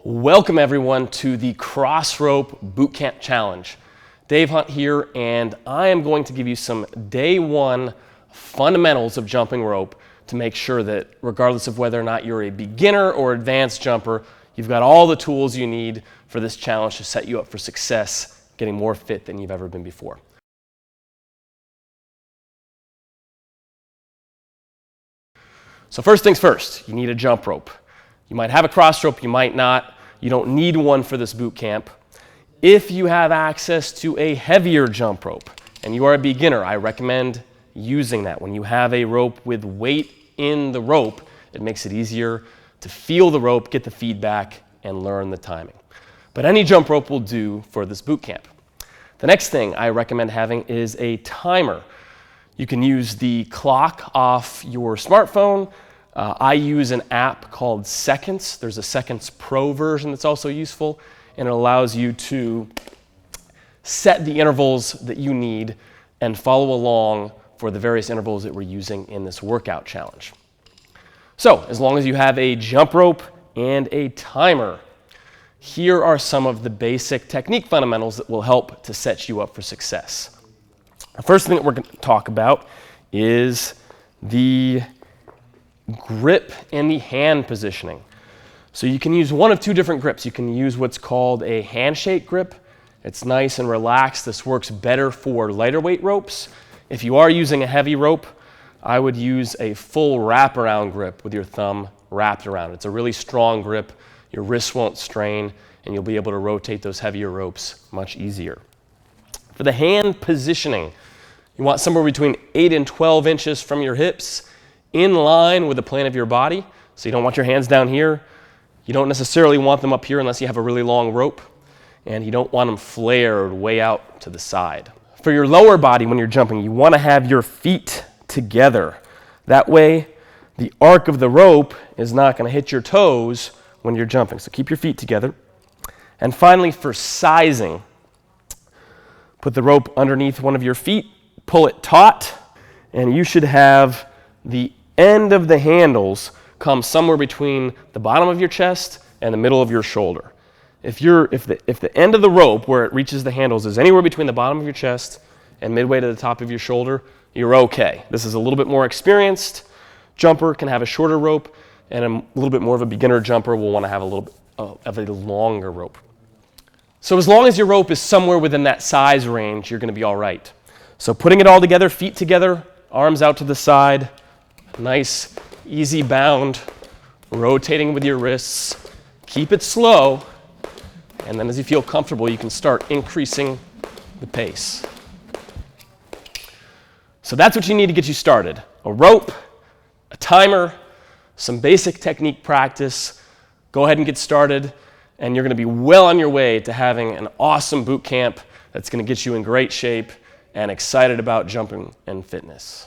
Welcome everyone to the Crossrope Bootcamp Challenge. Dave Hunt here, and I am going to give you some day one fundamentals of jumping rope to make sure that regardless of whether or not you're a beginner or advanced jumper, you've got all the tools you need for this challenge to set you up for success, getting more fit than you've ever been before. So first things first, you need a jump rope. You might have a cross rope, you might not. You don't need one for this boot camp. If you have access to a heavier jump rope and you are a beginner, I recommend using that. When you have a rope with weight in the rope, it makes it easier to feel the rope, get the feedback, and learn the timing. But any jump rope will do for this boot camp. The next thing I recommend having is a timer. You can use the clock off your smartphone. I use an app called Seconds. There's a Seconds Pro version that's also useful, and it allows you to set the intervals that you need and follow along for the various intervals that we're using in this workout challenge. So, as long as you have a jump rope and a timer, here are some of the basic technique fundamentals that will help to set you up for success. The first thing that we're going to talk about is the grip and the hand positioning. So you can use one of two different grips. You can use what's called a handshake grip. It's nice and relaxed. This works better for lighter weight ropes. If you are using a heavy rope, I would use a full wraparound grip with your thumb wrapped around. It's a really strong grip. Your wrists won't strain, and you'll be able to rotate those heavier ropes much easier. For the hand positioning, you want somewhere between 8 and 12 inches from your hips, in line with the plane of your body. So you don't want your hands down here. You don't necessarily want them up here unless you have a really long rope. And you don't want them flared way out to the side. For your lower body when you're jumping, you want to have your feet together. That way, the arc of the rope is not going to hit your toes when you're jumping. So keep your feet together. And finally, for sizing, put the rope underneath one of your feet, pull it taut, and you should have the end of the handles come somewhere between the bottom of your chest and the middle of your shoulder. If the end of the rope where it reaches the handles is anywhere between the bottom of your chest and midway to the top of your shoulder, you're okay. This is a little bit more experienced jumper can have a shorter rope, and a little bit more of a beginner jumper will want to have a little bit of a longer rope. So as long as your rope is somewhere within that size range, you're going to be all right. So putting it all together, feet together, arms out to the side, nice, easy bound, rotating with your wrists. Keep it slow, and then as you feel comfortable, you can start increasing the pace. So that's what you need to get you started. A rope, a timer, some basic technique practice. Go ahead and get started, and you're going to be well on your way to having an awesome boot camp that's going to get you in great shape and excited about jumping and fitness.